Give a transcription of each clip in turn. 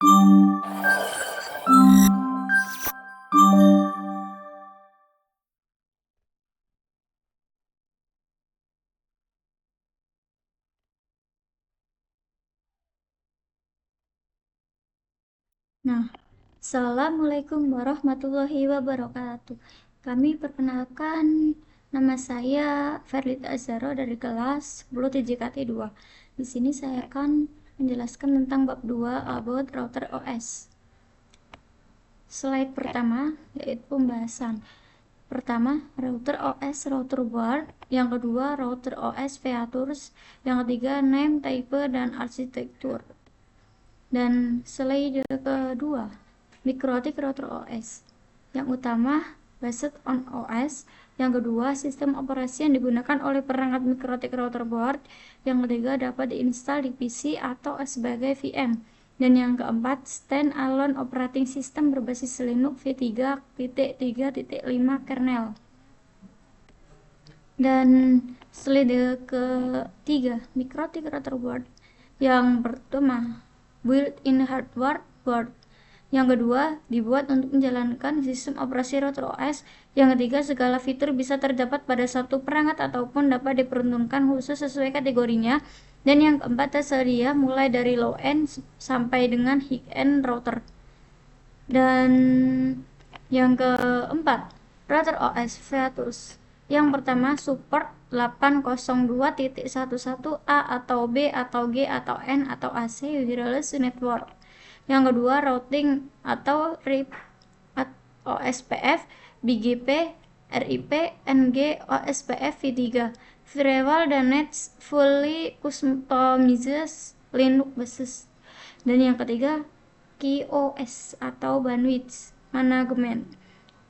Nah, Assalamualaikum warahmatullahi wabarakatuh. Kami perkenalkan, nama saya Ferlita Azharo dari kelas 10 TJKT 2. Di sini saya akan menjelaskan tentang bab 2 about router OS. Slide pertama yaitu pembahasan. Pertama, router OS, router board. Yang kedua, router OS features. Yang ketiga, name, type, dan arsitektur. Dan slide kedua, mikrotik router OS. Yang utama, based on OS. Yang kedua, sistem operasi yang digunakan oleh perangkat mikrotik router board. Yang ketiga, dapat diinstal di PC atau sebagai VM. Dan yang keempat, stand-alone operating system berbasis Linux v3.3.5 kernel. Dan slide ketiga, mikrotik router board. Yang pertama, built-in hardware board. Yang kedua, dibuat untuk menjalankan sistem operasi router OS. Yang ketiga, segala fitur bisa terdapat pada satu perangkat ataupun dapat diperuntukkan khusus sesuai kategorinya. Dan yang keempat, tersedia mulai dari low-end sampai dengan high-end router. Dan yang keempat, router OS features. Yang pertama, support 802.11a atau B atau G atau N atau AC wireless network. Yang kedua, routing atau RIP OSPF, BGP, RIP, NG, OSPF v3, firewall dan nets fully customized Linux basis. Dan yang ketiga, QoS atau bandwidth management,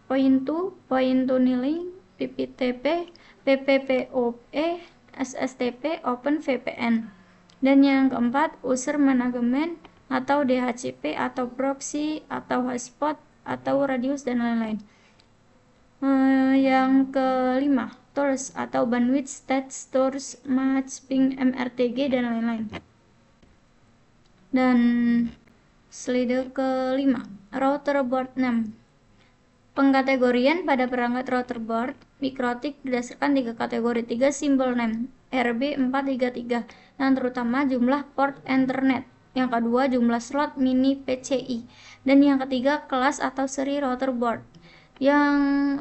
point-to-link, PPTP, PPPoE, SSTP, OpenVPN. Dan yang keempat, user management atau DHCP atau proxy atau hotspot atau radius dan lain-lain. Yang kelima, tools atau bandwidth state stores matching MRTG dan lain-lain. Dan slide kelima, router board name. Pengkategorian pada perangkat router board mikrotik berdasarkan 3 kategori, 3 simbol name RB433 yang terutama jumlah port Ethernet, yang kedua jumlah slot mini PCI, dan yang ketiga kelas atau seri router board. Yang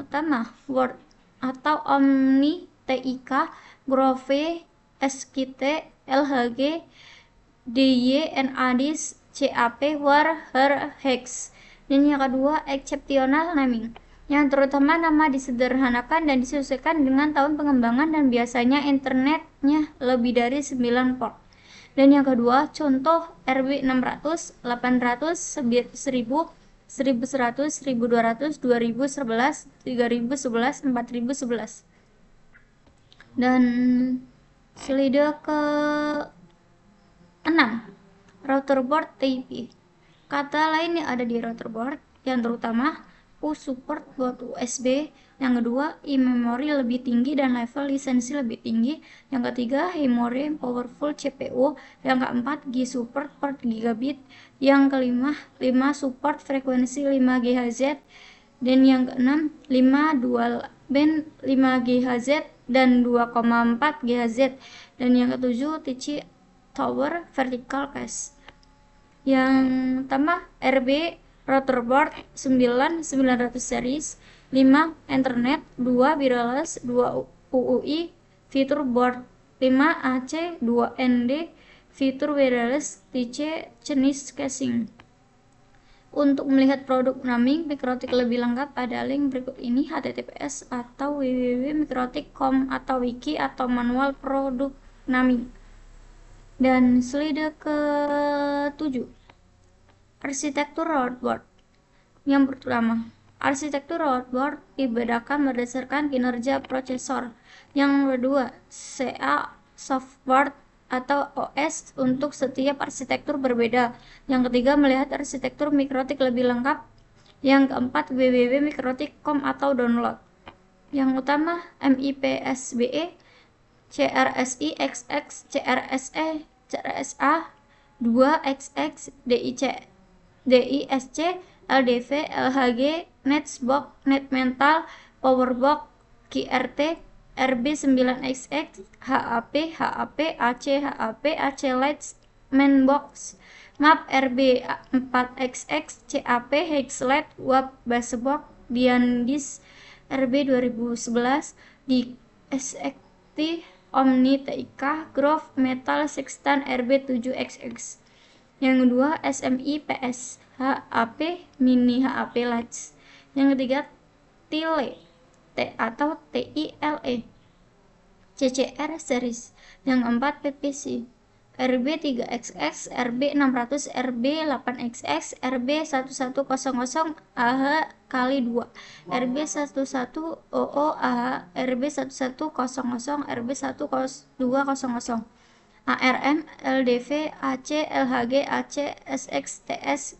utama Word atau Omni TIK, Grove, SKT, LHG, DY, NADIS, CAP, WAR, HER, HEX. Dan yang kedua, exceptional naming, yang terutama nama disederhanakan dan disesuaikan dengan tahun pengembangan dan biasanya internetnya lebih dari 9 port. Dan yang kedua, contoh RB600, 800, 1000, 1100, 1200, 2011, 3011, 4011. Dan slide ke 6, router board TIP. Kata lain yang ada di router board yang terutama support buat USB, yang kedua e-memory lebih tinggi dan level lisensi lebih tinggi, yang ketiga memory powerful CPU, yang keempat G support per gigabit, yang kelima 5 support frekuensi 5 GHz, dan yang keenam 5 dual band 5 GHz dan 2,4 GHz, dan yang ketujuh TC tower vertical case. Yang pertama RB router board 9900 series, 5 Ethernet, 2 wireless, 2 UUI, fitur board 5 AC, 2 ND, fitur wireless, TC, jenis casing. Untuk melihat produk naming mikrotik lebih lengkap ada link berikut ini, https atau www.mikrotik.com atau wiki atau manual produk naming. Dan slide ke-7, arsitektur router board. Yang pertama, arsitektur router board dibedakan berdasarkan kinerja prosesor. Yang kedua, CA software atau OS untuk setiap arsitektur berbeda. Yang ketiga, melihat arsitektur mikrotik lebih lengkap. Yang keempat, www.mikrotik.com atau download. Yang utama, MIPSBE, CRSI XX, CRSE, CRSA 2XX, DIC. DISC, LDV, LHG, Netsbox, Netmental, Powerbox, QRT, RB9XX, HAP, AC, AC Lights, Mainbox, MAP, RB4XX, CAP, Hexlet, WAP, Basebox, Diandis, RB 2011, di SXT, Omni TIK, Grove, Metal, Sextant, RB7XX. Yang kedua SMI PS, HAP, Mini HAP Lights. Yang ketiga TILE, atau TILE, CCR series. Yang keempat PPC, RB3XX, RB600, RB8XX, RB1100 AH kali 2, RB11OO AH, RB1100, RB1200, ARM, LDV, AC, LHG, AC, SXTS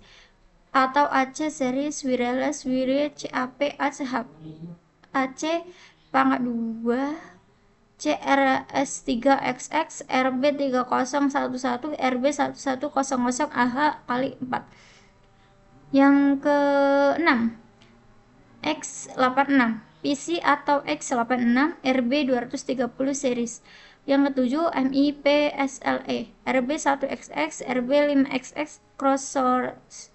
atau AC series wireless, CAP, AC pangkat 2, CRS3XX, RB3011, RB1100 AH kali 4. Yang ke-6 X86 PC atau X86 RB230 series. Yang ke-7 MIPSLE RB1XX, RB5XX cross-source.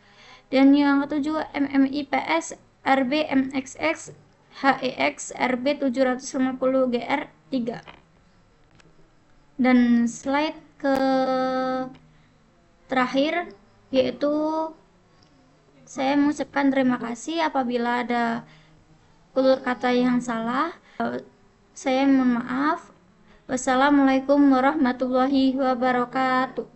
Dan yang ke-7 MMIPS RB-MXX, HEX, RB750GR3. Dan slide ke terakhir yaitu saya mengucapkan terima kasih apabila ada tutur kata yang salah. Saya mohon maaf. Wassalamualaikum warahmatullahi wabarakatuh.